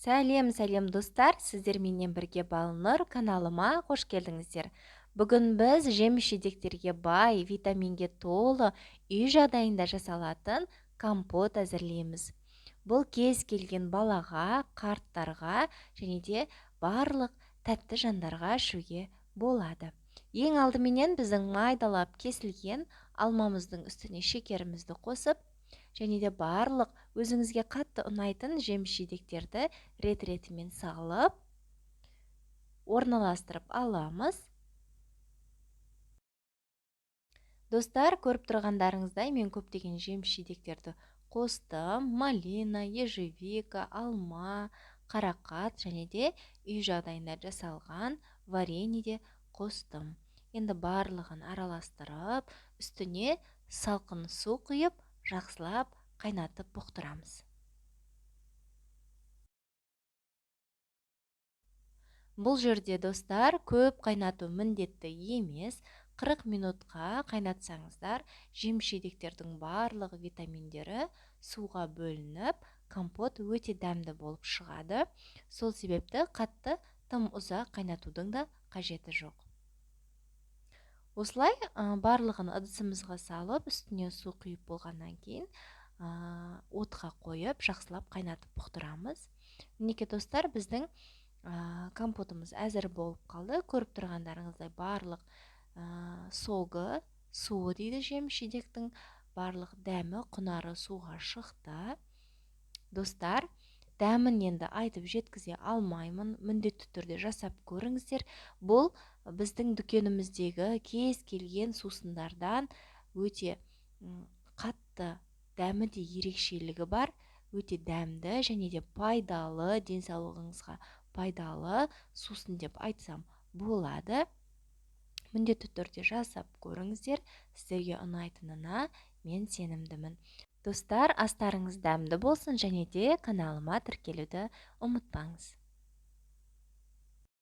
Сәлем достар, сіздер менен бірге Балнұр каналыма қош келдіңіздер. Бүгін біз жеміс-жидектерге бай, витаминге толы, үй жағдайында жасалатын компот әзірлейміз. Бұл кез келген балаға, қарттарға және де барлық тәтті жандарға ішуге болады. Ең алдыменен біздің майдалап кесілген алмамыздың үстіне шекерімізді қосып, және де барлық өзіңізге қатты ұнайтын жеміс-жидектерді рет-ретімен салып орналастырып аламыз. Достар, көріп тұрғандарыңыздай мен көптеген жеміс-жидектерді қостым. Малина, ежевика, алма, қарақат және де үй жағдайында жасалған варенье де қостым. Енді барлығын араластырып, үстіне салқын су құйып, жақсылап қайнатып бұқтырамыз. Бұл жерде достар, көп қайнату міндетті емес. 40 минутқа қайнатсаңыздар, жеміс-жидектердің барлық витаминдері суға бөлініп, компот өте дәмді болып шығады. Сол себепті қатты тым ұзақ қайнатудың да қажеті жоқ. Осылай барлығын ыдысымызға салып, үстіне су құйып болғаннан кейін отқа қойып, жақсылап қайнатып бұқтырамыз. Мінекей достар, біздің компотымыз әзір болып қалды. Көріп тұрғандарыңыздай барлық согы, суы дейді жеміс-жидектің, барлық дәмі, құнары суға шықты. Достар, дәмін енді айтып жеткізе алмаймын, міндетті түрде жасап көріңіздер. Бұл біздің дүкеніміздегі кез келген сусындардан өте қатты, дәмі де ерекшелігі бар, өте дәмді және де пайдалы, денсаулығыңызға пайдалы сусын деп айтсам болады. Міндетті түрде жасап көріңіздер, сіздерге ұнайтынына мен сенімдімін. Достар, астарыңыз дәмді болсын және де каналыма тіркелуді ұмытпаңыз.